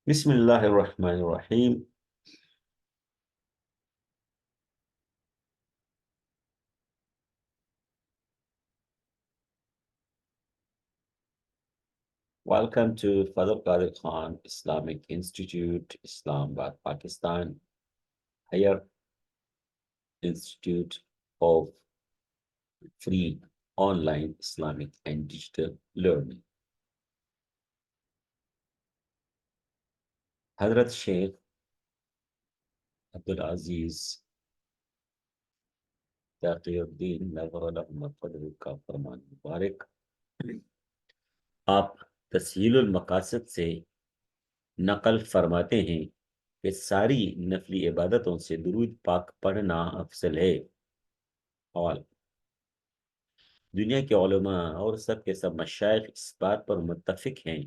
Bismillahirrahmanirrahim. Welcome to Fadl Qadir Khan Islamic Institute, Islamabad, Pakistan, Higher Institute of Free Online Islamic and Digital Learning. Hazrat Sheikh Abdul Aziz Taqiyuddin Nawar Fadl का फरमान मुबारक। आप तस्हीलुल मकासद से नकल फरमाते हैं कि सारी नफली इबादतों से दुरूद पाक पढ़ना अफजल है। और दुनिया के उलमा और सब के सब मशाइख इस बात पर मुत्तफिक हैं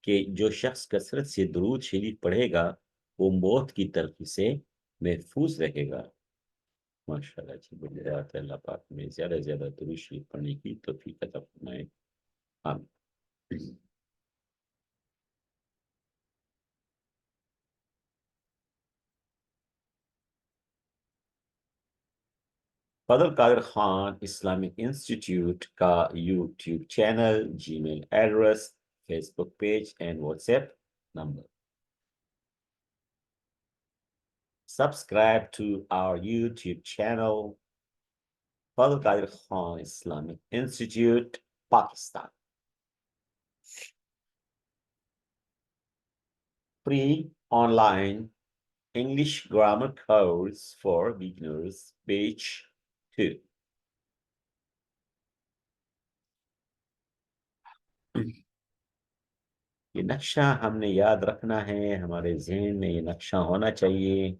कि जो शख्स कसरत से दुरूद शरीफ पढ़ेगा वो मौत की तलखी से महफूज रहेगा। माशाल्लाह जी, बलियात अल्लाह पाक में ज्यादा से ज्यादा दुरूद शरीफ पढ़ने की तौफीक अता फरमाए। आमीन। फजल कादिर खान इस्लामिक इंस्टीट्यूट का YouTube channel, Gmail address, Facebook page and WhatsApp number. Subscribe to our YouTube channel, Fadl Qadir Khan Islamic Institute, Pakistan. Free online English grammar course for beginners, page 2. ये नक्शा हमने याद रखना है, हमारे जहन में ये नक्शा होना चाहिए।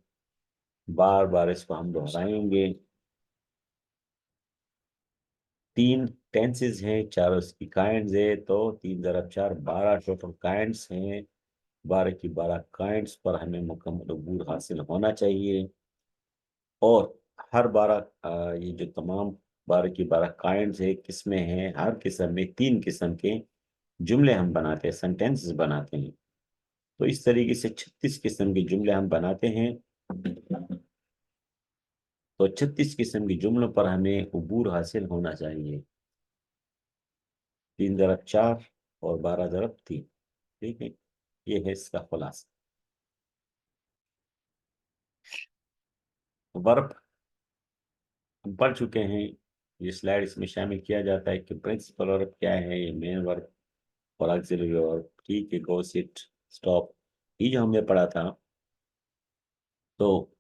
बार बार इसको हम दोहराएंगे। 3 टेंसेस हैं, 4 उसकी काइंड्स है, तो 3 × 4 12 टोटल काइंड्स हैं। 12 की 12 काइंड्स पर हमें मुकम्मल अबूर हासिल होना चाहिए। और हर 12 ये जो तमाम 12 की 12 काइंड्स है, किस्में हैं, हर किस्म में 3 किस्म के जुमले हम बनाते हैं, सेंटेंसेस बनाते हैं। तो इस तरीके से 36 किस्म के जुमले हम बनाते हैं। तो 36 किस्म के जुमलों पर हमें अबूर हासिल होना चाहिए। 3 × 4 और 12 × 3। ठीक है, ये है इसका खुलासा। वर्ब हम पढ़ चुके हैं। ये स्लाइड इसमें शामिल किया जाता है कि प्रिंसिपल वर्ब क्या है, ये मेन वर्ब और ऑक्सिलरी वर्ब। ठीक है, गो, सिट, स्टॉप, ये जो हमने पढ़ा था। तो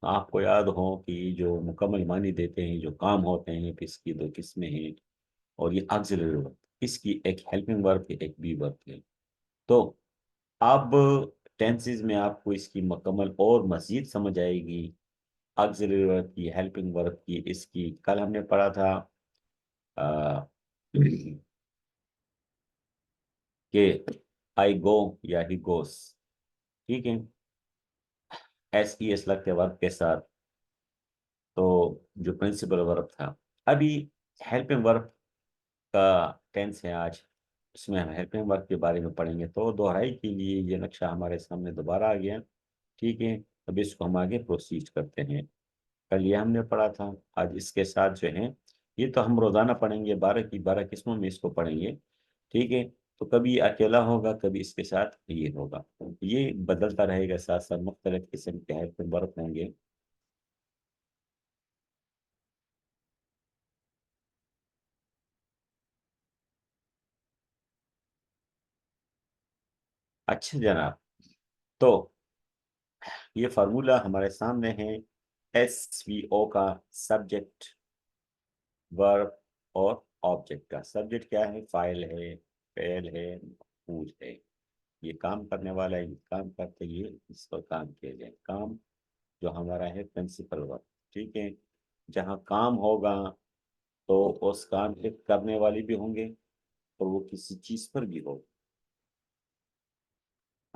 आपको याद हो कि जो मुकम्मल मानी देते हैं, जो काम होते हैं, किसकी 2 किस्में हैं। और ये ऑक्सिलरी वर्ब, इसकी एक हेल्पिंग वर्ब है, एक बी वर्ब है। तो अब टेंसेस में आपको इसकी मुकम्मल और मजीद समझ आएगी। ऑक्सिलरी वर्ब की, हेल्पिंग वर्ब की, इसकी कल हमने पढ़ा था आ, कि आई गो या ही गोस। ठीक है, एस लगते वर्ब के साथ। तो जो प्रिंसिपल वर्ब था, अभी हेल्पिंग वर्ब का टेंस है आज। इसमें हम हेल्पिंग वर्ब के बारे में पढ़ेंगे। तो दोहराई के लिए ये नक्शा हमारे सामने दोबारा आ गया। ठीक है, अब इसको हम आगे प्रोसीड करते हैं। कल ये हमने पढ़ा था, आज इसके साथ जो है, ये तो हम रोजाना पढ़ेंगे, 12 की 12 किस्मों में इसको पढ़ेंगे। ठीक है, तो कभी अकेला होगा, कभी इसके साथ ये होगा। ये बदलता रहेगा, साथ साथ मुख्तलिफ किस्म के हेल्पिंग वर्ब होंगे। अच्छा जनाब, तो ये फार्मूला हमारे सामने है। SVO का, सब्जेक्ट, वर्ब और ऑब्जेक्ट का। सब्जेक्ट क्या है? फाइल है, फेल है, मफऊल है। ये काम करने वाला है, ये काम करते, ये इस पर काम किया जाए। काम जो हमारा है प्रिंसिपल वर्क। ठीक है, जहाँ काम होगा तो उस काम के करने वाले भी होंगे, और वो किसी चीज पर भी होगा।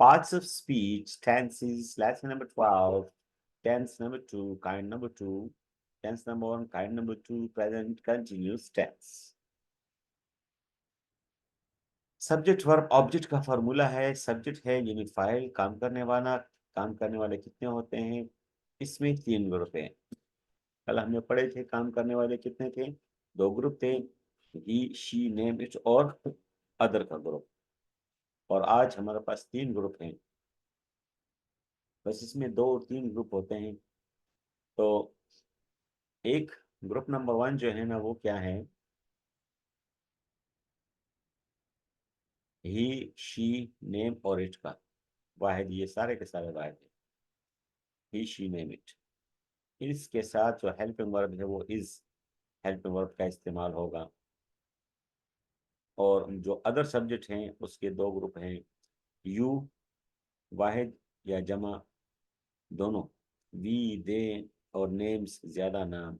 Parts of speech, tenses, lesson number 12, tense number 2, kind number 2, tense number 1, kind number 2, present continuous tense. Subject verb object का फॉर्मूला है, सब्जेक्ट है यूनिफाइड, काम करने वाला, काम करने वाले कितने होते हैं, इसमें 3 ग्रुप हैं। कल हमने पढ़े थे काम करने वाले कितने थे, 2 ग्रुप थे, ही शी नेम इट और अदर का ग्रुप। और आज हमारे पास 3 ग्रुप हैं। बस इसमें 2 और 3 ग्रुप होते हैं। तो एक ग्रुप नंबर 1 जो है ना वो क्या है, ही शी नेम और इट का वाहिद, ये सारे के सारे वाहिद है, ही शी नेम इट। इसके साथ जो हेल्पिंग वर्ब है वो इज हेल्पिंग वर्ब का इस्तेमाल होगा। और जो अदर सब्जेक्ट हैं उसके 2 ग्रुप हैं, यू वाहिद या जमा दोनों, वी दे और नेम्स ज्यादा नाम,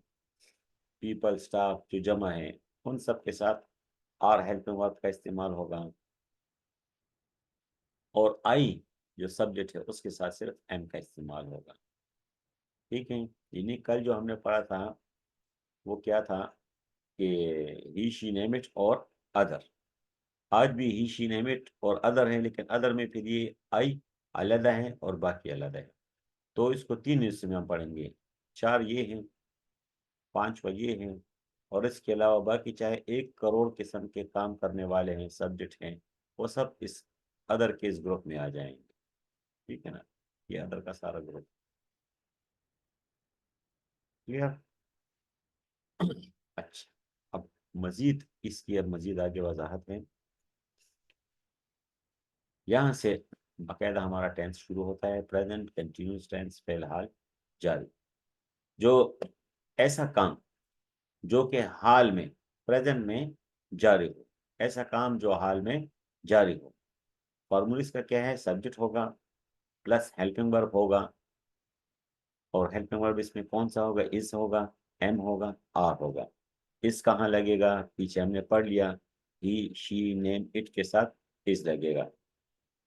पीपल स्टाफ जो जमा है, उन सब के साथ आर हेल्पिंग वर्ब का इस्तेमाल होगा। और आई जो सब्जेक्ट है उसके साथ सिर्फ एम का इस्तेमाल होगा। ठीक है, यानी कल जो हमने पढ़ा था वो क्या था कि ही शी नेम इट और अदर। आज भी ही शी नेम इट और अदर है, लेकिन अदर में फिर ये आई अलग है और बाकी अलग है। तो इसको 3 हिस्से में हम पढ़ेंगे, 4 ये हैं, 5 ये हैं, और इसके अलावा बाकी चाहे 1 करोड़ किस्म के काम करने वाले हैं, सब्जेक्ट हैं, वो सब इस अदर के इस ग्रुप में आ जाएंगे। ठीक है ना, ये अदर का सारा ग्रुप क्लियर। अच्छा, अब मजीद इसकी अब मजीद आगे वजाहत है। यहाँ से बाकायदा हमारा टेंस शुरू होता है, प्रेजेंट कंटिन्यूस टेंस, फिलहाल जारी। जो ऐसा काम जो कि हाल में, प्रेजेंट में जारी हो, ऐसा काम जो हाल में जारी हो। फॉर्मूला इसका क्या है, सब्जेक्ट होगा प्लस हेल्पिंग वर्ब होगा, और हेल्पिंग वर्ब इसमें कौन सा होगा, इज होगा, एम होगा, आर होगा। इस कहाँ लगेगा, पीछे हमने पढ़ लिया, ही शी नेम इट के साथ इज लगेगा।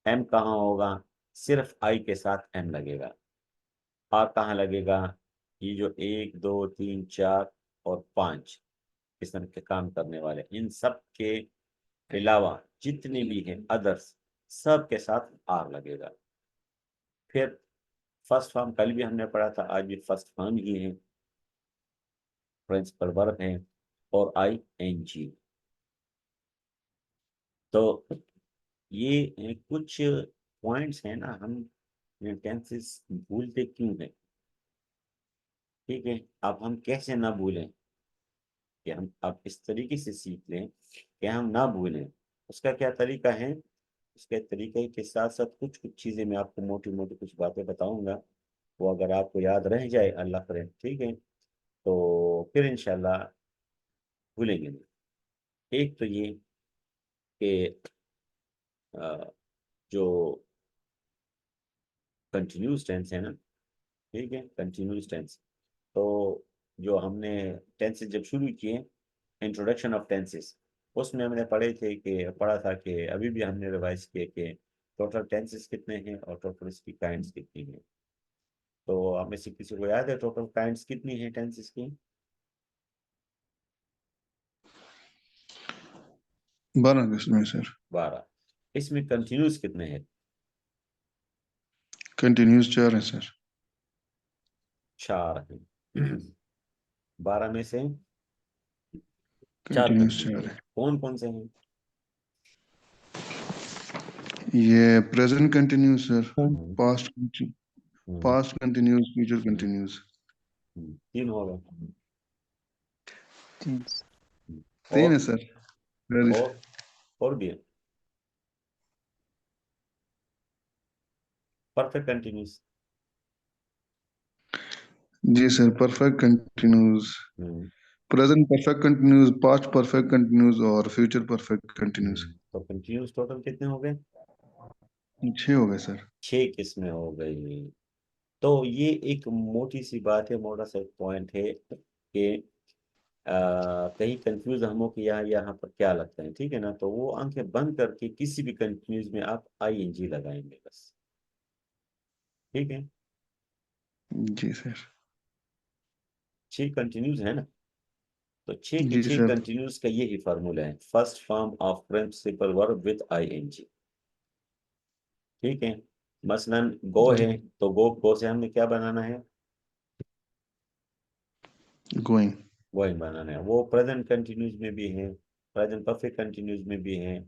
एम कहाँ होगा, सिर्फ आई के साथ एम लगेगा। आर कहाँ लगेगा, ये जो 1 2 3 4 और 5 किस्म के काम करने वाले, इन सब के अलावा जितने भी हैं अदर्स, सब के साथ आर लगेगा। फिर फर्स्ट फॉर्म कल भी हमने पढ़ा था, आज भी फर्स्ट फॉर्म ही है, प्रिंसिपल वर्ब है और आई एन जी। तो ये कुछ पॉइंट्स हैं ना, हम टेंसेस भूलते क्यों हैं। ठीक है, अब हम कैसे ना भूलें, कि हम अब इस तरीके से सीख लें कि हम ना भूलें। उसका क्या तरीका है, उसके तरीके के साथ साथ कुछ कुछ चीज़ें मैं आपको मोटी मोटी कुछ बातें बताऊंगा, वो अगर आपको याद रह जाए अल्लाह करे, ठीक है, तो फिर इंशाल्लाह भूलेंगे नहीं। एक तो ये कि अ, जो कंटिन्यूस टेंस है ना, ठीक है, कंटिन्यूस टेंस, तो जो हमने टेंसेस जब शुरू किए, इंट्रोडक्शन ऑफ टेंसेस, उसमें हमने पढ़ा था कि अभी भी हमने रिवाइज किए कि टोटल टेंसेस कितने हैं और टोटल इसकी काइंड्स कितनी हैं। तो आप में से किसी को याद है टोटल काइंड्स कितनी हैं टेंसेस की? 12 किस्में सर। 12। इसमें कंटिन्यूस कितने हैं? कंटिन्यूस 4 है सर। 4 हैं। 12 में से 4 कंटिन्यूस कंटिन्यूस 4 हैं, है। कौन कौन से हैं? ये प्रेजेंट कंटिन्यूस सर, हम्म, पास्ट हम्म, पास्ट कंटिन्यूस, फ्यूचर हम्म, कंटिन्यूस। 3 हो गए। 3। 3 है और सर। वेरी और भी है, परफेक्ट कंटिन्यूस। जी sir, perfect continuous, present perfect continuous, past perfect continuous और फ्यूचर परफेक्ट कंटिन्यूस। तो कंटिन्यूस टोटल कितने हो गए? 6 हो गए सर। 6 किस्में हो गई। तो ये एक मोटी सी बात है, मोटा सा एक पॉइंट है कि कहीं कंफ्यूज हम हो कि यहाँ पर क्या लगता है, ठीक है ना, तो वो आंखें बंद करके किसी भी कंफ्यूज में आप आई एन जी लगाएंगे बस। ठीक है, जी सर। 6 कंटिन्यूज है ना, तो 6 के जी 6 सर। कंटिन्यूज का यही फार्मूला है, first form of principal verb with ING. ठीक है, मसलन गो जी। है, तो गो से हमने क्या बनाना है, गोइंग। गोइंग बनाना है। वो प्रेजेंट कंटिन्यूज में भी है, प्रेजेंट परफेक्ट कंटिन्यूज में भी है,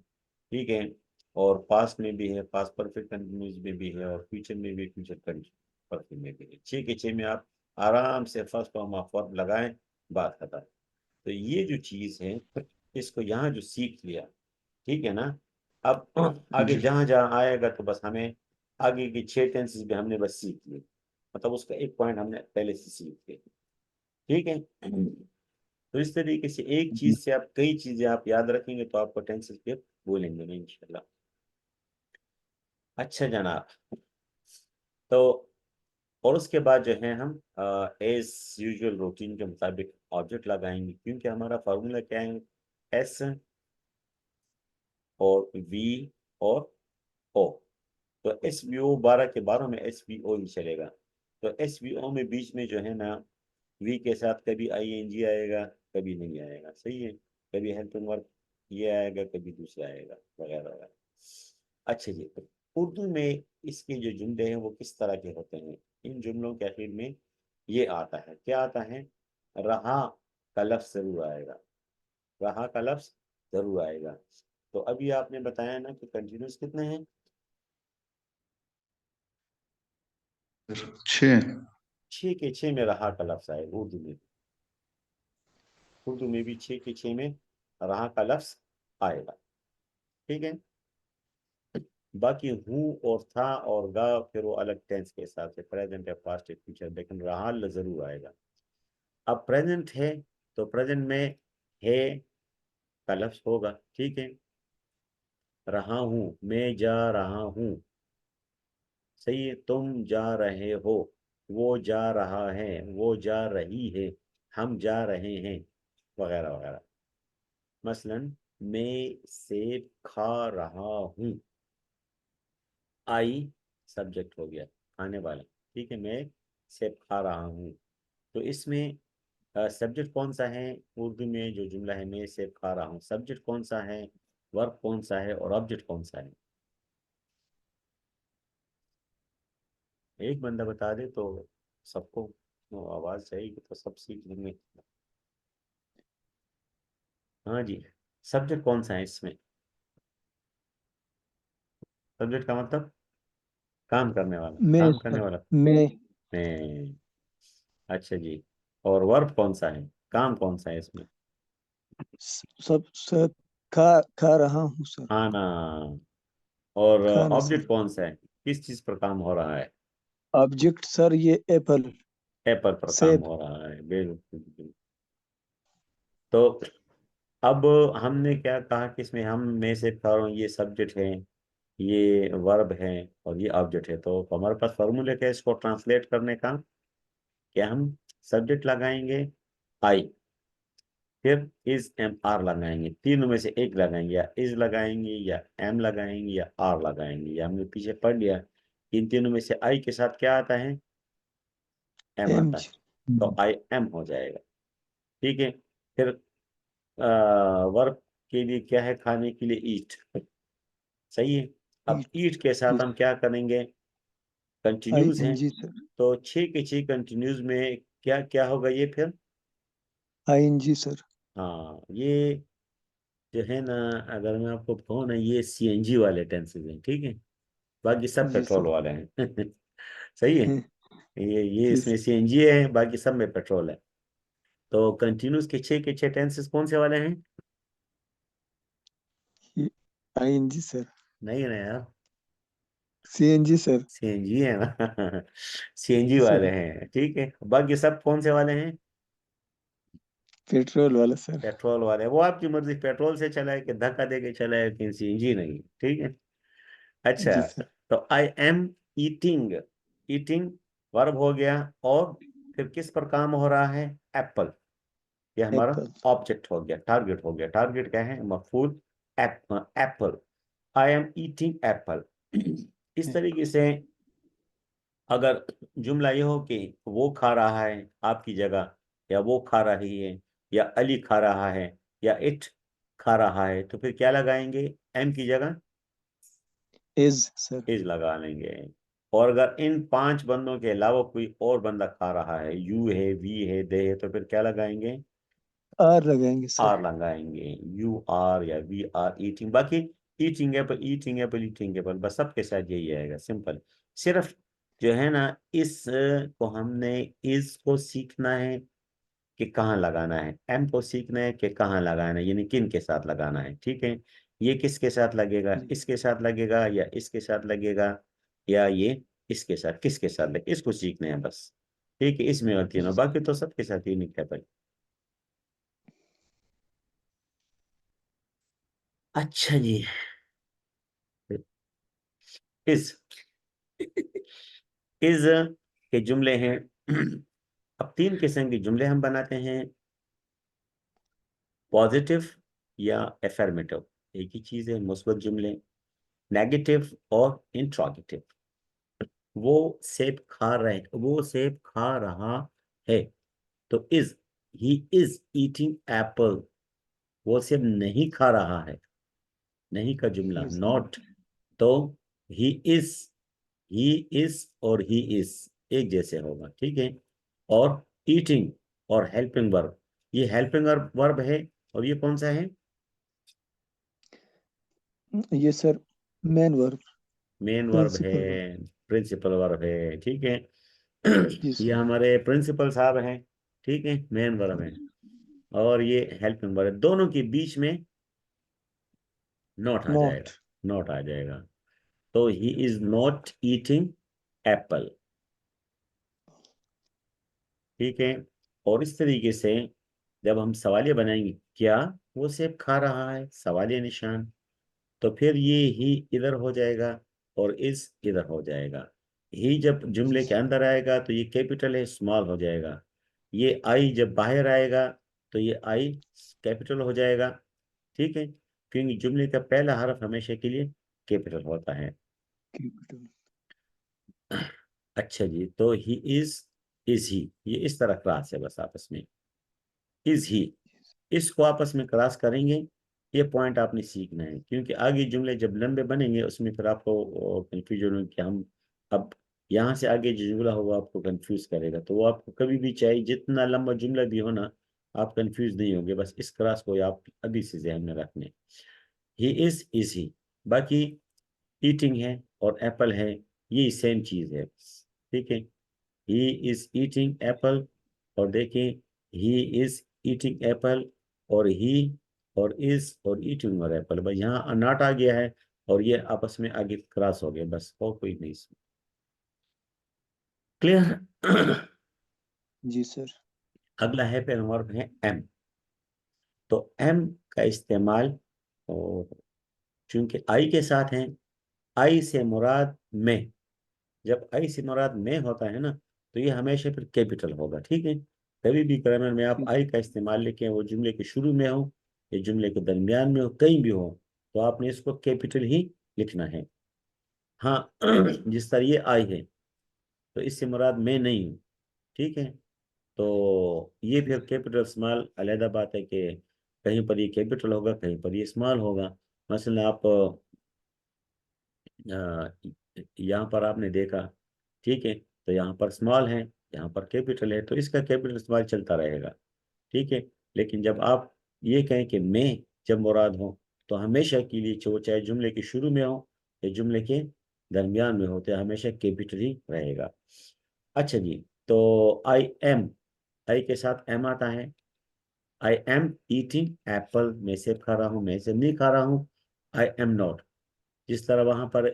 ठीक है, और पास्ट में भी है, पास्ट परफेक्ट कंटिन्यूज में भी है, और फ्यूचर में भी, फ्यूचर परफेक्ट में भी है। 6 के 6 में आप आराम से फर्स्ट फॉर्म ऑफ वर्ब लगाएं, बात खत्म। तो ये जो चीज है, इसको यहाँ जो सीख लिया, ठीक है ना, अब आगे जी। जहां जहां आएगा तो बस हमें आगे की 6 टेंसेस भी हमने बस सीख लिए, मतलब उसका एक पॉइंट हमने पहले से सीख लिया। ठीक है, तो इस तरीके से एक जी। चीज से आप कई चीजें आप याद रखेंगे तो आपको टेंसेस फिर भूलेंगे नहीं इंशाल्लाह। अच्छा जनाब, तो और उसके बाद जो है हम एज यूजुअल रूटीन के मुताबिक ऑब्जेक्ट लगाएंगे, क्योंकि हमारा फार्मूला क्या है, एस और वी और ओ। तो एस वी ओ 12 के 12 में एस वी ओ ही चलेगा। तो एस वी ओ में बीच में जो है ना, वी के साथ कभी आई एन जी आएगा, कभी नहीं आएगा, सही है, कभी हेल्पिंग वर्ब ये आएगा, कभी दूसरा आएगा, वगैरह वगैरह। अच्छा जी, तो उर्दू में इसके जो जुमले हैं वो किस तरह के होते हैं, इन जुमलों के आखिर में ये आता है, क्या आता है, रहा का लफ्ज जरूर आएगा, रहा का लफ्ज जरूर आएगा। तो अभी आपने बताया ना कि कंटिन्यूस कितने हैं, 6। 6 के 6 में रहा का लफ्ज आएगा उर्दू में, उर्दू में भी 6 के 6 में रहा का लफ्ज आएगा। ठीक है, बाकी हूँ और था और गा फिर वो अलग टेंस के हिसाब से, प्रेजेंट है, पास्ट है, फ्यूचर, लेकिन रहा जरूर आएगा। अब प्रेजेंट है, तो प्रेजेंट में है का लफ्ज होगा, ठीक है, रहा हूँ, मैं जा रहा हूँ, सही है, तुम जा रहे हो, वो जा रहा है, वो जा रही है, हम जा रहे हैं, वगैरह वगैरह। मसलन मैं सेब खा रहा हूँ, आई सब्जेक्ट हो गया, खाने वाला, ठीक है, मैं सेब खा रहा हूँ। तो इसमें सब्जेक्ट कौन सा है, उर्दू में जो जुमला है मैं सेब खा रहा हूँ, सब्जेक्ट कौन सा है, वर्ब कौन सा है, और ऑब्जेक्ट कौन सा है, एक बंदा बता दे तो सबको वो आवाज जाएगी तो सब सीख लेंगे। हाँ जी, सब्जेक्ट कौन सा है इसमें, सब्जेक्ट का मतलब काम करने वाला, मैं काम करने सर वाला, मैं मैं, अच्छा जी, और वर्ब कौन सा है, काम कौन सा है इसमें, सब सब खा रहा हूँ सर। खाना, और खाना सर। ऑब्जेक्ट कौन सा है, किस चीज पर काम हो रहा है, ऑब्जेक्ट सर ये एप्पल। पेपर पर काम सेब। हो रहा है, बिल्कुल बिल्कुल। तो अब हमने क्या कहा कि इसमें हम में से करो ये सब्जेक्ट है, ये वर्ब है, और ये ऑब्जेक्ट है, तो हमारे पास फॉर्मूले क्या है इसको ट्रांसलेट करने का, क्या हम सब्जेक्ट लगाएंगे आई, फिर इज एम आर लगाएंगे, तीनों में से एक लगाएंगे, या इज लगाएंगे, या एम लगाएंगे, या आर लगाएंगे, या हमने पीछे पढ़ लिया, इन तीनों में से आई के साथ क्या आता है, एम एम आता है, जी। तो आई एम हो जाएगा। ठीक है, फिर वर्ब के लिए क्या है, खाने के लिए ईट, सही है। अब ईट। ईट के जी साथ हम क्या करेंगे, आई कंटिन्यूज एन हैं, जी सर। तो 6 के 6 कंटिन्यूज में क्या क्या होगा ये फिर, आई एन जी सर। हाँ ये जो है ना, अगर मैं आपको कहूँ ना, ये सीएनजी वाले टेंसेस हैं, ठीक है, बाकी सब जी पेट्रोल सर। वाले हैं। सही है, ये जी इसमें सर। सीएनजी है, बाकी सब में पेट्रोल है। तो कंटिन्यूस के 6 टेंसेस कौन से वाले हैं, आई एन जी सर। नहीं है ना यार, C N G sir. CNG है ना, सीएनजी जी वाले सर। हैं, ठीक है, बाकी सब कौन से वाले हैं, पेट्रोल वाला सर। पेट्रोल वाले। वो आपकी मर्जी, पेट्रोल से चलाए कि धक्का दे के चलाए, लेकिन सीएनजी नहीं, ठीक है। अच्छा, जी सर। तो आई एम ईटिंग, ईटिंग वर्ब हो गया, और फिर किस पर काम हो रहा है, एप्पल, ये हमारा एप्पल। ऑब्जेक्ट हो गया, टारगेट हो गया, टारगेट क्या है, मफूल, apple, I am eating apple. इस तरीके से अगर जुमला ये हो कि वो खा रहा है आपकी जगह, या वो खा रही है, या अली खा रहा है, या इट खा रहा है, तो फिर क्या लगाएंगे? एम की जगह इज सर। इज लगा लेंगे। और अगर इन 5 बंदों के अलावा कोई और बंदा खा रहा है, यू है, वी है, दे है, तो फिर क्या लगाएंगे? आर लगाएंगे सर। आर लगाएंगे। यू आर या वी आर ईटिंग। बाकी eating Apple, eating Apple, eating Apple, बस सबके साथ यही आएगा, सिंपल। सिर्फ जो है ना, इस को हमने इस को सीखना है कि कहाँ लगाना है, एम को सीखना है कि कहाँ लगाना है, यानी किन के साथ लगाना है। ठीक है, ये किसके साथ लगेगा? जी इसके साथ लगेगा, या इसके साथ लगेगा, या ये इसके साथ, किसके साथ लगेगा, इसको सीखना है बस। ठीक है, इसमें और जी तीनों, बाकी तो सबके साथ यूनिक है भाई। अच्छा जी। इस इस के जुमले हैं। अब 3 किस्म के जुमले हम बनाते हैं, पॉजिटिव या एफर्मेटिव, एक ही चीज है, मुस्बत जुमले। नेगेटिव और इंट्रोगेटिव। वो सेब खा रहा है, तो ही इज ईटिंग एप्पल। वो सेब नहीं खा रहा है, नहीं का जुमला इज नॉट। नॉट। तो ही इज ही इज और ही इज एक जैसे होगा। ठीक है, और ईटिंग और हेल्पिंग वर्ब, ये हेल्पिंग वर्ब है, और ये कौन सा है? ये sir main verb, main verb है, प्रिंसिपल वर्ब। प्रिंसिपल वर्ब है। ठीक है। जी ये सर। हमारे प्रिंसिपल साहब हैं। ठीक है, मेन वर्ब है, और ये हेल्पिंग वर्ब है। दोनों के बीच में नॉट आ नॉट। जाएगा, नॉट आ जाएगा। तो he is not eating Apple. ठीक है, और इस तरीके से जब हम सवालिया बनाएंगे, क्या वो सेब खा रहा है, सवालिया निशान, तो फिर ये ही इधर हो जाएगा, और इस इधर हो जाएगा। ही जब जी जुमले के सर। अंदर आएगा तो ये कैपिटल है, स्मॉल हो जाएगा। ये आई जब बाहर आएगा तो ये आई कैपिटल हो जाएगा। ठीक है, क्योंकि जुमले का पहला हरफ हमेशा के लिए कैपिटल होता है। कैपिटल। अच्छा जी, तो ही इज ही, ये इस तरह क्लास है बस आपस में, इज ही, इसको आपस में क्रॉस करेंगे। ये पॉइंट आपने सीखना है, क्योंकि आगे जुमले जब लंबे बनेंगे उसमें फिर आपको कंफ्यूजन हो कि हम अब यहाँ से आगे जो जुमला होगा आपको कंफ्यूज करेगा। तो वो आपको कभी भी, चाहे जितना लंबा जुमला भी हो ना, आप कंफ्यूज नहीं होंगे। बस इस क्रॉस को आप अभी से ध्यान में रखने। ही इज ही, बाकी ईटिंग है और एप्पल है, ये सेम चीज है। ठीक है, ही इज ईटिंग एप्पल, और देखें, ही इज ईटिंग एप्पल, और ही और इज और ईटिंग और एप्पल, भाई यहाँ नॉट आ गया है, और ये आपस में आगे क्रॉस हो गए, बस और कोई नहीं इसमें। क्लियर? जी सर। अगला है फिर हमारा है एम। तो एम का इस्तेमाल, और चूंकि आई के साथ है, आई से मुराद में, जब आई से मुराद में होता है ना, तो ये हमेशा फिर कैपिटल होगा। ठीक है, कभी भी ग्रामर में आप ठीक। आई का इस्तेमाल लेके, वो जुमले के शुरू में हो या जुमले के दरमियान में हो, कहीं भी हो, तो आपने इसको कैपिटल ही लिखना है। हाँ, जिस तरह ये आई है, तो इससे मुराद मैं नहीं हूँ। ठीक है, तो ये फिर कैपिटल स्मॉल अलहदा बात है कि कहीं पर ये कैपिटल होगा, कहीं पर ये स्मॉल होगा। मसलन आप यहाँ पर आपने देखा, ठीक है, तो यहाँ पर स्मॉल है, यहाँ पर कैपिटल है, तो इसका कैपिटल स्मॉल चलता रहेगा। ठीक है, लेकिन जब आप ये कहें कि मैं जब मुराद हो, तो हमेशा के लिए, चाहे जुमले के शुरू में हो या जुमले के दरमियान में हो, तो हमेशा कैपिटल ही रहेगा। अच्छा जी, तो आई के साथ एम आता है। आई एम ईटिंग एप्पल, मैं सेब खा रहा हूँ, मैं सेब नहीं खा रहा हूँ। आई एम नॉट, जिस तरह वहां पर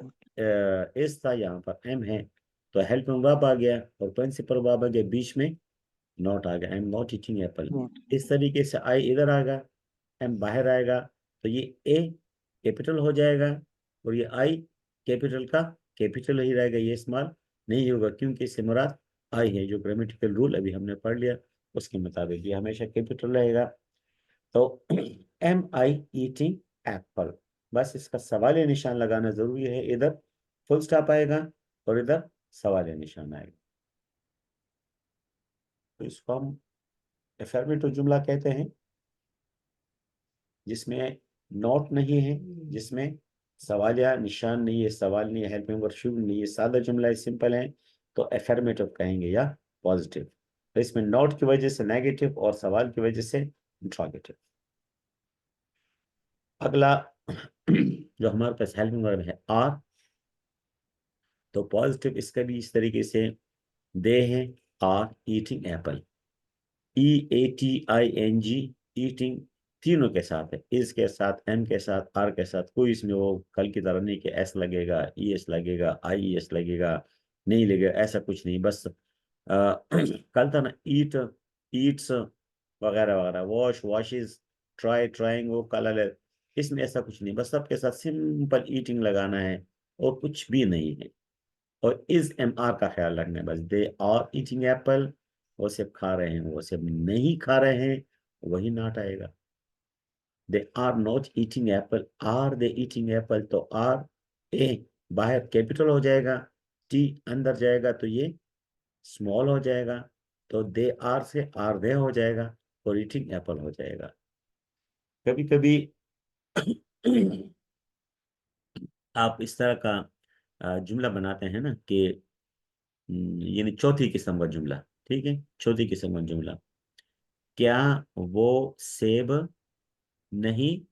एस था, यहाँ पर एम है, तो हेल्पिंग वर्ब आ गया और प्रिंसिपल वर्ब आ गया, बीच में नॉट आ गया, आई am not eating Apple. Not. इस तरीके से आई इधर आएगा, एम बाहर आएगा, तो ये ए कैपिटल हो जाएगा, और ये आई कैपिटल का कैपिटल ही रहेगा, ये स्मॉल नहीं होगा, क्योंकि इससे मुराद आई है। जो ग्रामेटिकल रूल अभी हमने पढ़ लिया उसके मुताबिक ये हमेशा कैपिटल रहेगा। तो एम आई ईटिंग एप्पल, बस इसका सवालिया निशान लगाना जरूरी है। इधर फुल स्टॉप आएगा और इधर सवालिया निशान आएगा। तो इसको हम अफर्मेटिव जुमला कहते हैं जिसमें नॉट नहीं है, जिसमें सवाल या निशान नहीं है, सवाल नहीं है, हेल्पिंग वर्ब शुड नहीं है, सादा जुमला है, सिंपल है, तो अफर्मेटिव कहेंगे या पॉजिटिव। तो इसमें नॉट की वजह से नेगेटिव और सवाल की वजह से इंट्रोगेटिव। अगला जो हमारे पास हेल्पिंग वर्ब है आर, तो पॉजिटिव इसका भी इस तरीके से दे है, are eating apple, EATING, eating तीनों के साथ है, इज के साथ, एम के साथ, आर के साथ, कोई इसमें वो कल की तरह नहीं कि एस लगेगा, ES लगेगा, IES लगेगा, नहीं लगेगा, ऐसा कुछ नहीं। बस कल था ना ईट, ईट्स वगैरह वगैरह, वॉश, वॉशेस, ट्राई, ट्राइंग, वो कलर है, इसमें ऐसा कुछ नहीं, बस सबके साथ सिंपल ईटिंग लगाना है और कुछ भी नहीं है। और इज MR का ख्याल रखना है बस, दे आर ईटिंग एप्पल, वो सेब खा रहे हैं, वो सेब नहीं खा रहे हैं, वही नॉट आएगा। They are not eating apple, are they eating apple, तो आर ए बाहर कैपिटल हो जाएगा, टी अंदर जाएगा तो ये स्मॉल हो जाएगा, तो दे आर से आर दे हो जाएगा और ईटिंग एप्पल हो जाएगा। कभी कभी आप इस तरह का जुमला बनाते हैं ना कि यानी चौथी किस्म का जुमला, ठीक है, चौथी किस्म का जुमला, क्या वो सेब नहीं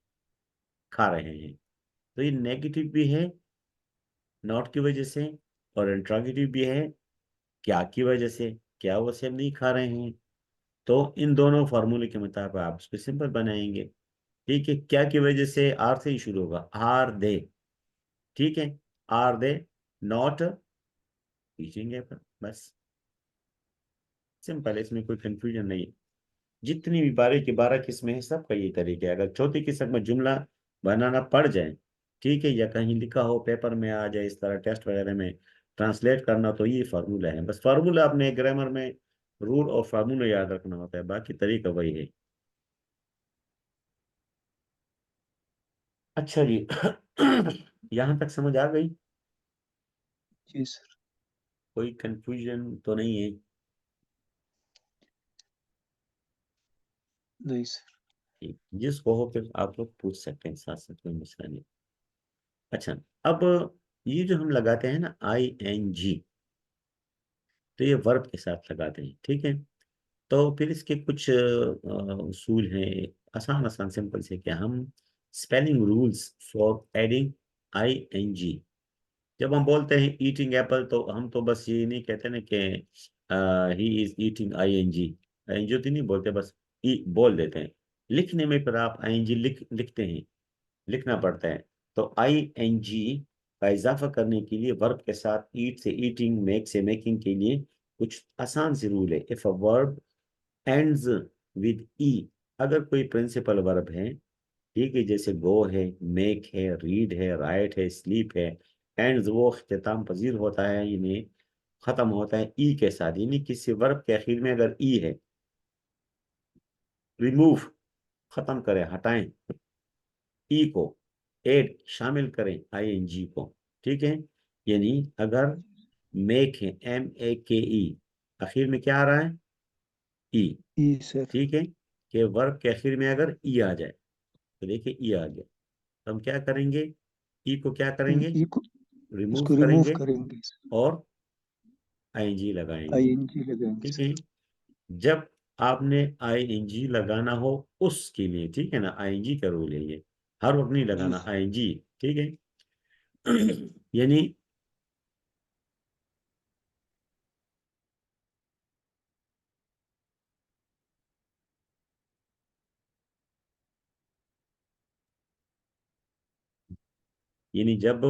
खा रहे हैं, तो ये नेगेटिव भी है नॉट की वजह से, और इंट्रोगेटिव भी है क्या की वजह से, क्या वो सेब नहीं खा रहे हैं। तो इन दोनों फार्मूले के मुताबिक आप इसको सिंपल बनाएंगे। ठीक है, क्या की वजह से आर से ही शुरू होगा, आर दे, ठीक है, आर दे नॉट टीचिंग है, बस सिंपल है, इसमें कोई कंफ्यूजन नहीं है। जितनी भी 12 की 12 किस्में हैं सबका ये तरीका है। अगर चौथी किस्म में जुमला बनाना पड़ जाए, ठीक है, या कहीं लिखा हो पेपर में आ जाए, इस तरह टेस्ट वगैरह में ट्रांसलेट करना, तो ये फार्मूला है, बस फार्मूला अपने ग्रामर में रूल और फार्मूला याद रखना होता है, बाकी तरीका वही है। अच्छा जी यहाँ तक समझ आ गई? जी सर। कोई कंफ्यूजन तो नहीं है? नहीं सर। ठीक, जिसको हो फिर आप लोग पूछ सकते हैं, साथ साथ कोई मसला नहीं। अच्छा, अब ये जो हम लगाते हैं ना ING, तो ये वर्ब के साथ लगाते हैं, ठीक है। तो फिर इसके कुछ उसूल हैं, आसान आसान सिंपल से, क्या हम spelling rules for adding ING। जब हम बोलते हैं ईटिंग एप्पल, तो हम तो बस ये नहीं कहते ना कि ही इज ईटिंग ING तो नहीं बोलते, बस ई बोल देते हैं। लिखने में फिर आप ING लिखते हैं, लिखना पड़ता है। तो ING का इजाफा करने के लिए वर्ब के साथ ईट से ईटिंग, मेक से मेकिंग के लिए कुछ आसान से रूल है। If a verb ends with E, अगर कोई प्रिंसिपल वर्ब है, ठीक है, जैसे गो है, मेक है, रीड है, राइट है, स्लीप है, एंड्स वो अख्तिताम पजीर होता है, यानी खत्म होता है ई के साथ, यानी किसी वर्ब के आखिर में अगर ई है, रिमूव खत्म करें, हटाएं ई को, एड शामिल करें ING को, ठीक है। यानी अगर मेक है, MEKE, आखिर में क्या आ रहा है, ई, ई सर। ठीक है, कि वर्ब के आखिर में अगर ई आ जाए, तो देखिए ई आ गया, तो हम क्या करेंगे, ई को क्या करेंगे, ई को, रिमूव इसको रिमूव करेंगे करेंगे सर। और ING लगाएंगे, ING लगाएंगे ठीक सर। है। जब आपने ING लगाना हो उसके लिए, ठीक है ना, ING का रूल है ये, हर वक्त नहीं जी लगाना सर। ING, ठीक है। यानी जब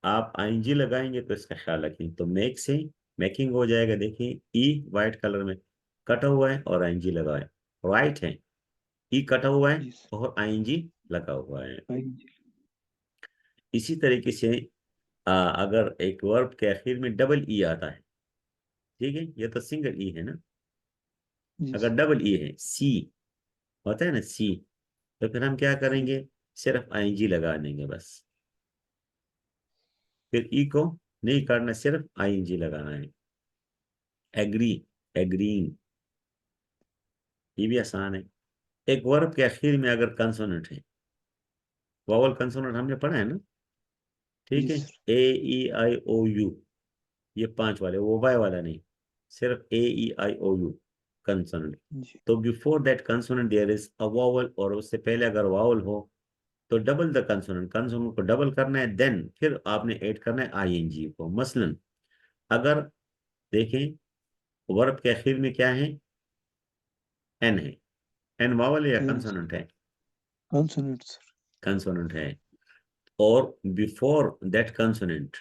आप ING लगाएंगे तो इसका ख्याल रखें, तो मेक से मेकिंग हो जाएगा, देखिए ई वाइट कलर में कटा हुआ है और ING लगा है, राइट है, ई कटा हुआ है जी सर। और ING लगा हुआ है। ING। इसी तरीके से अगर एक वर्ब के आखिर में डबल ई आता है, ठीक है, ये तो सिंगल ई है ना, जी अगर सर। डबल ई है, सी होता है ना, सी, तो फिर हम क्या जी। करेंगे, सिर्फ ING लगा देंगे बस, फिर ई को नहीं करना, सिर्फ ING लगाना है। एग्री, एग्रीइंग, ये भी आसान है। एक वर्ब के आखिर में अगर कंसोनेंट है, वावल कंसोनेंट हमने पढ़ा है ना, ठीक जी है, sir. A E I O U, ये 5 वाले, वो वाई वाला नहीं, सिर्फ A E I O U consonant. जी तो before that consonant there is a vowel, और उससे पहले अगर वावल हो तो डबल द कंसोनेंट, कंसोनेंट को डबल करना है, देन फिर आपने ऐड करना है ING को। मसलन अगर देखें वर्ब के आखिर में क्या है, एन है, एन वावल या एन कंसोनेंट है, कॉन्सोनेंट सर। कंसोनेंट है, और बिफोर दैट कंसोनेंट,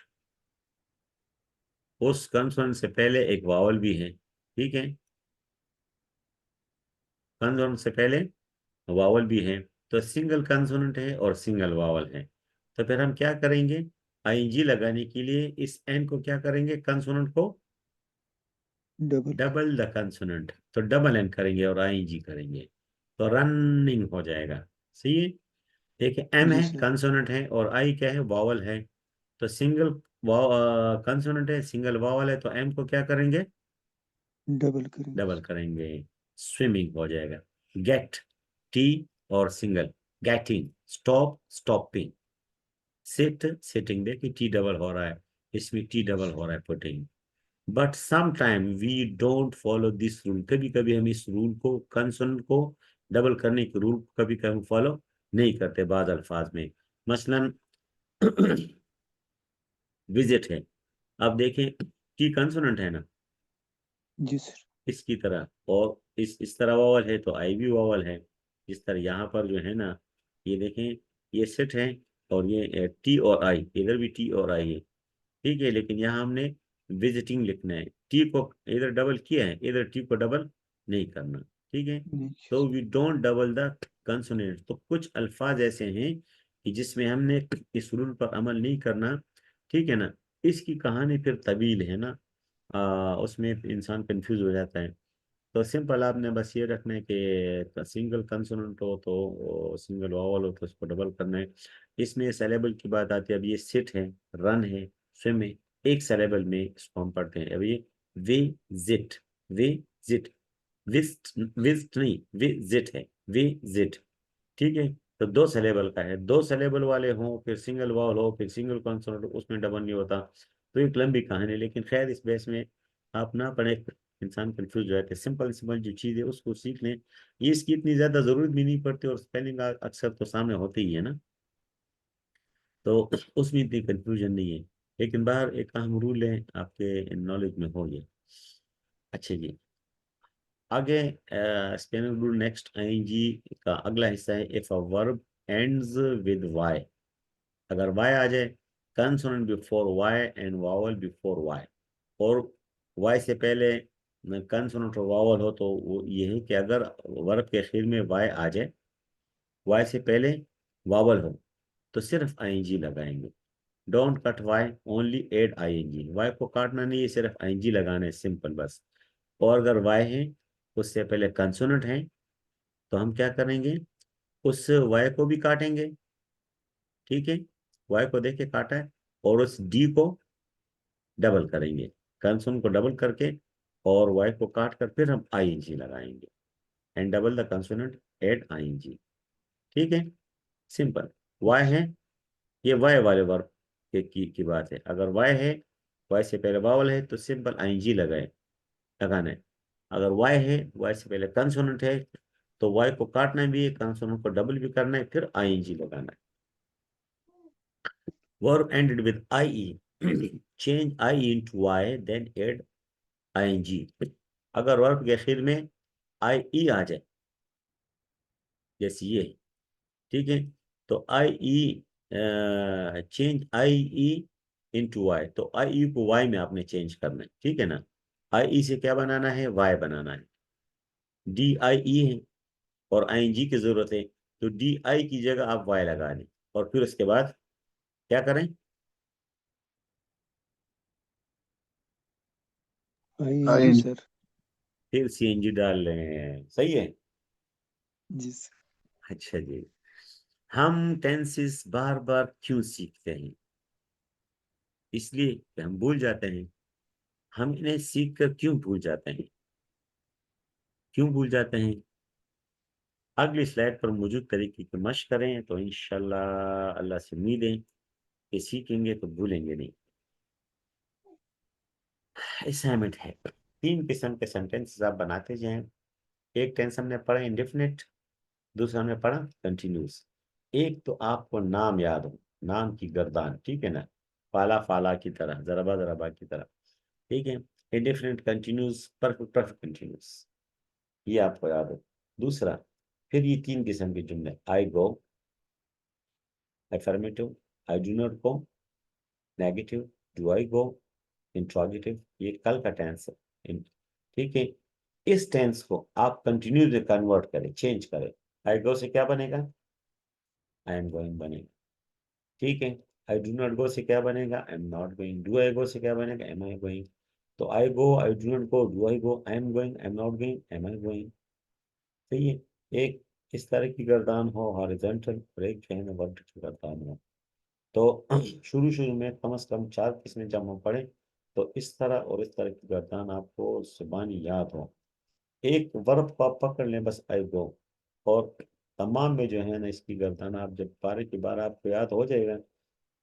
उस कंसोनेंट से पहले एक वावल भी है, ठीक है, कंसोनेंट से पहले वावल भी है, तो सिंगल कंसोनेंट है और सिंगल वावल है। तो फिर हम क्या करेंगे, ING लगाने के लिए इस एन को क्या करेंगे, कंसोनेंट को डबल। डबल द कंसोनेंट, तो डबल एन करेंगे और ING करेंगे, तो रनिंग हो जाएगा। सही है। देखिए एम जी है सर। कंसोनेंट है, और आई क्या है, वावल है, तो सिंगल कंसोनेंट है, सिंगल वावल है, तो एम को क्या करेंगे, डबल करेंगे डबल सर। करेंगे, स्विमिंग हो जाएगा। गेट, टी और single, getting, stop, stopping, sit, sitting, देखिए टी डबल हो रहा है, इसमें टी डबल हो रहा है, putting. But some time we don't follow this rule, कभी कभी हम इस रूल को, कंसोनेंट को डबल करने के रूल को कभी कभी फॉलो नहीं करते बाद अल्फाज में। मसलन विजिट है, अब देखें की कंसोनेंट है ना, जी सर। इसकी तरह, और इस तरह वावल है तो आई भी वावल है। इस तरह यहाँ पर जो है ना, ये देखें, ये सेट है, और ये टी और आई, इधर भी टी और आई है, ठीक है, लेकिन यहाँ हमने विजिटिंग लिखना है, टी को इधर डबल किया है, इधर टी को डबल नहीं करना, ठीक है। नहीं तो sir. We don't double the consonant, तो कुछ अल्फाज ऐसे हैं कि जिसमें हमने इस रूल पर अमल नहीं करना, ठीक है ना। इसकी कहानी फिर तवील है ना, उसमें इंसान कंफ्यूज हो जाता है। तो सिंपल आपने बस ये रखना है कि सिंगल कंसोनेंट हो तो सिंगल वावल हो तो उसको डबल करना है। इसमें सेलेबल की बात आती है, अब ये सिट है, रन है, स्विम है, एक सेलेबल में इसको हम पढ़ते हैं। अब ये वे जिट, वे जिट, विस्ट, विस्ट नहीं, वे जिट है, वे जिट, ठीक है। तो 2 सेलेबल का है, 2 सेलेबल वाले हों, फिर सिंगल वावल हो, फिर सिंगल कॉन्सोनेंट, उसमें डबल नहीं होता। तो एक लंबी कहानी है, लेकिन खैर इस बेस में आप ना पढ़े, इंसान कंफ्यूज हो जाते हैं। सिंपल सिंपल जो चीज़ है उसको सीख लें, ये इसकी इतनी ज़्यादा ज़रूरत भी नहीं पड़ती, और स्पेलिंग अक्सर तो सामने होती ही है ना, तो उसमें इतनी कंफ्यूजन नहीं है। लेकिन बाहर एक अहम रूल है, आपके नॉलेज में हो ये। अच्छा जी, आगे स्पेलिंग रूल नेक्स्ट, ING का अगला हिस्सा है, if a verb ends with Y, अगर वाई आ जाए, consonant before Y and vowel before Y, और वाई से पहले कंसोनेंट और वावल हो, तो वो ये है कि अगर वर्ब के आखिर में वाई आ जाए, वाई से पहले वावल हो, तो सिर्फ ING लगाएंगे। Don't cut Y, only add ING, Y को काटना नहीं है, सिर्फ ING लगाना है, सिंपल बस। और अगर वाई है, उससे पहले कंसोनेंट है, तो हम क्या करेंगे, उस वाई को भी काटेंगे, ठीक है, वाई को देख के काटा है, और उस डी को डबल करेंगे, कंसोनेंट को डबल करके, और वाई को काट कर फिर हम ING लगाएंगे, and double the consonant add ING, ठीक है, सिंपल। वाई है, ये वाई वाले वर्ब की बात है, अगर वाई है, वाई से पहले वावल है, तो सिंपल ING लगाना है। अगर वाई है, वाई से पहले कंसोनेंट है, तो वाई को काटना भी है, कंसोनेंट को डबल भी करना है, फिर ING लगाना है। Verb ended with IE. Change IE into Y, then add ING. अगर वर्ब के आखिर में IE आ जाए, जैसे ये, ठीक है, तो IE, change IE into Y, तो IE को Y में आपने चेंज करना है, ठीक है ना। IE से क्या बनाना है, Y बनाना है। DIE है और ING की जरूरत है, तो DI की जगह आप Y लगा लें, और फिर उसके बाद क्या करें, ING ING. सर। फिर CNG डाल लें, सही है। जी सर। अच्छा जी, हम टेंसेस बार बार क्यों सीखते हैं, इसलिए कि हम भूल जाते हैं। हम इन्हें सीख कर क्यों भूल जाते हैं, क्यों भूल जाते हैं, अगली स्लाइड पर मौजूद तरीके की मशक करें तो इंशाल्लाह अल्लाह से उम्मीद है कि सीखेंगे तो भूलेंगे नहीं। असाइनमेंट है, 3 किस्म के सेंटेंसेस आप बनाते जाएं। एक टेंस हमने पढ़ा इंडेफिनिट, दूसरा हमने पढ़ा कंटिन्यूस। एक तो आपको नाम याद हो, नाम की गर्दान, ठीक है ना, फाला फाला की तरह, जरबा जरबा की तरह, ठीक है। Indefinite, continuous, perfect, perfect continuous, ये आपको याद हो। दूसरा, फिर ये 3 किस्म के जुमले, I go, affirmative, I do not go, negative, do I go, interrogative, ये कल का टेंस है, ठीक है। इस टेंस को आप कंटिन्यूस में कन्वर्ट करें, चेंज करें। आई गो से क्या बनेगा, आई एम गोइंग बनेगा, ठीक है। आई डू नॉट गो से क्या बनेगा, I am not going. Do I go से क्या बनेगा, एम आई गोइंग। तो I go, I do not go, do I go, I am going, I am not going, am I going, सही है। एक इस तरह की गर्दान हो हॉरिजॉन्टल, और एक जो है ना वर्टिकल गर्दान हो। तो शुरू शुरू में कम से कम 4 किस्में जब हम पढ़ें तो इस तरह और इस तरह की गर्दान आपको जुबानी याद हो। एक वर्ब को आप पकड़ लें बस, आई गो, और तमाम में जो है ना इसकी गर्दान आप जब 12 की 12 आपको याद हो जाएगा।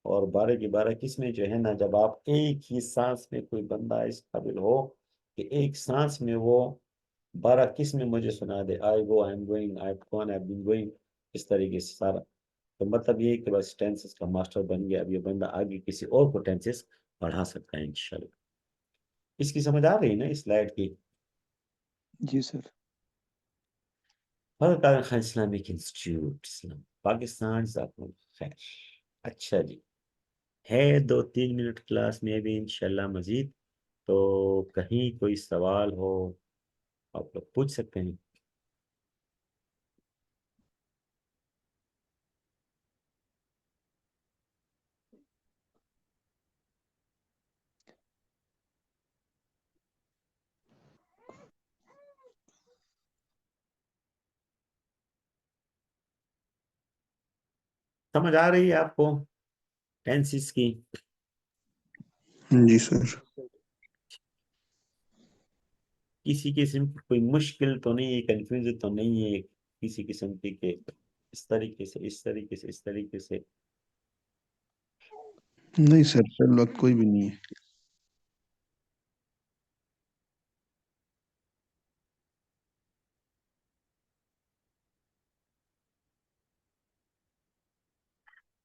और 12 की 12 किस्में जो है ना, जब आप एक ही सांस में, कोई बंदा इस काबिल हो कि एक सांस में वो 12 किस्में मुझे सुना दे, I go, I am going, I have gone, I have been going, इस तरीके से सारा, तो मतलब ये है कि बस टेंसेस का मास्टर बन गया। अब ये बंदा आगे किसी और को टेंसेस पढ़ा सकता है इंशाल्लाह। इसकी समझ आ रही है ना इस स्लाइड की? जी सर। फर्क खान इस्लामिक इंस्टीट्यूट इस्लाम पाकिस्तान, जाकुम खैर। अच्छा जी, है 2-3 मिनट क्लास में भी इंशाल्लाह मजीद, तो कहीं कोई सवाल हो आप लोग पूछ सकते हैं। समझ आ रही है आपको टेंसेस की? जी सर। किसी किस्म की कोई मुश्किल तो नहीं है, कंफ्यूजन तो नहीं है किसी किस्म की के इस तरीके से, इस तरीके से, इस तरीके से? नहीं सर, सर वक्त कोई भी नहीं है।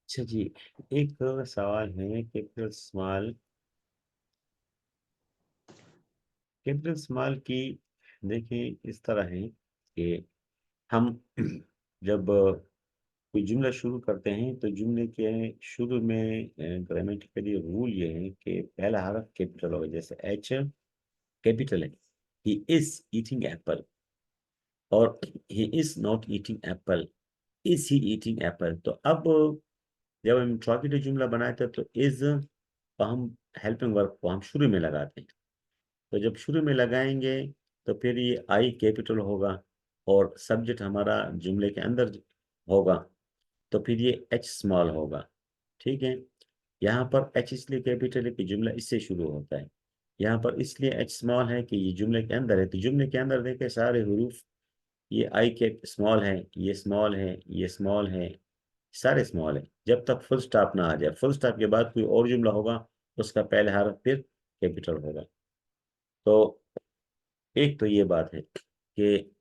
अच्छा जी, एक सवाल है, कैपिटल स्मॉल, कैपिटल स्मॉल की देखिए इस तरह है कि हम जब कोई जुमला शुरू करते हैं तो जुमले के शुरू में ग्रामेटिकली रूल ये है कि पहला हरफ कैपिटल होगा। जैसे एच कैपिटल है, ही इज ईटिंग एप्पल, और he is not eating Apple, is he eating apple. तो अब जब हम इंट्रोगेटिव जुमला बनाते हैं तो इज को हम हेल्पिंग वर्ब को हम शुरू में लगाते हैं। तो जब शुरू में लगाएंगे तो फिर ये आई कैपिटल होगा और सब्जेक्ट हमारा जुमले के अंदर होगा, तो फिर ये एच स्मॉल होगा, ठीक है। यहाँ पर एच इसलिए कैपिटल है कि जुमला इससे शुरू होता है। यहाँ पर इसलिए एच स्मॉल है कि ये जुमले के अंदर है, तो जुमले के अंदर देखे सारे हरूफ, ये आई के स्मॉल है, ये स्मॉल है, ये स्मॉल है, सारे स्मॉल है, जब तक फुल स्टॉप ना आ जाए। फुल स्टॉप के बाद कोई और जुमला होगा उसका पहले हरफ फिर कैपिटल होगा। तो एक तो ये बात है कि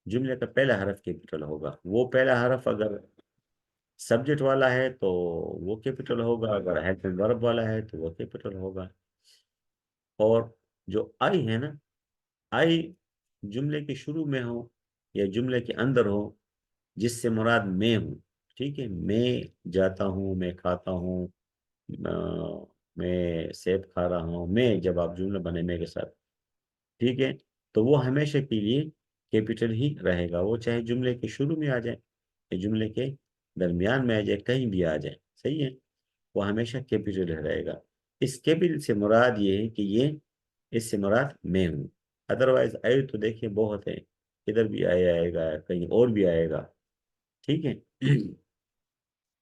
जुमले का पहला हरफ कैपिटल होगा। वो पहला हरफ अगर सब्जेक्ट वाला है तो वो कैपिटल होगा, अगर हेल्प एंड वर्ब वाला है तो वो कैपिटल होगा। और जो आई है ना, आई जुमले के शुरू में हो या जुमले के अंदर हो, जिससे मुराद मैं हूँ, ठीक है। मैं जाता हूँ, मैं खाता हूँ, मैं सेब खा रहा हूँ, मैं, जब आप जुमला बने मैं के साथ, ठीक है, तो वो हमेशा के लिए कैपिटल ही रहेगा। वो चाहे जुमले के शुरू में आ जाए या जुमले के दरमियान में आ जाए, कहीं भी आ जाए, सही है, वो हमेशा कैपिटल रहेगा। इस कैपिटल से मुराद ये है कि ये, इससे मुराद मैं हूँ। अदरवाइज आई तो देखिए बहुत है, इधर भी आएगा, कहीं और भी आएगा, ठीक है।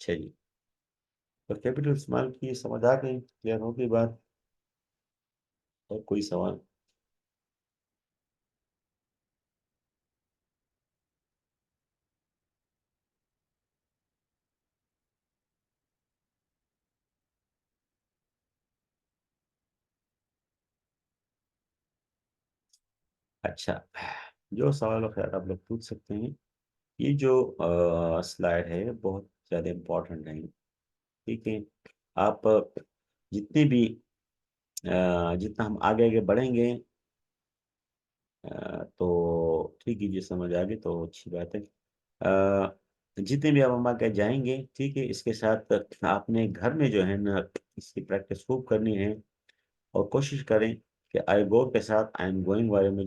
अच्छा जी, तो कैपिटल इस्तेमाल की समझ आ गई, क्लियर हो गई बात? और कोई सवाल? अच्छा, जो सवाल हो खैर आप लोग पूछ सकते हैं। ये जो स्लाइड है बहुत ज़्यादा इम्पोर्टेंट है, ठीक है। आप जितने भी जितना हम आगे आगे बढ़ेंगे तो ठीक है, जी समझ आ गई तो अच्छी बात है। जितने भी आप हम आगे जाएंगे, ठीक है, इसके साथ आपने घर में जो है ना इसकी प्रैक्टिस खूब करनी है और कोशिश करें कि आई गो के साथ आई एम गोइंग वाले में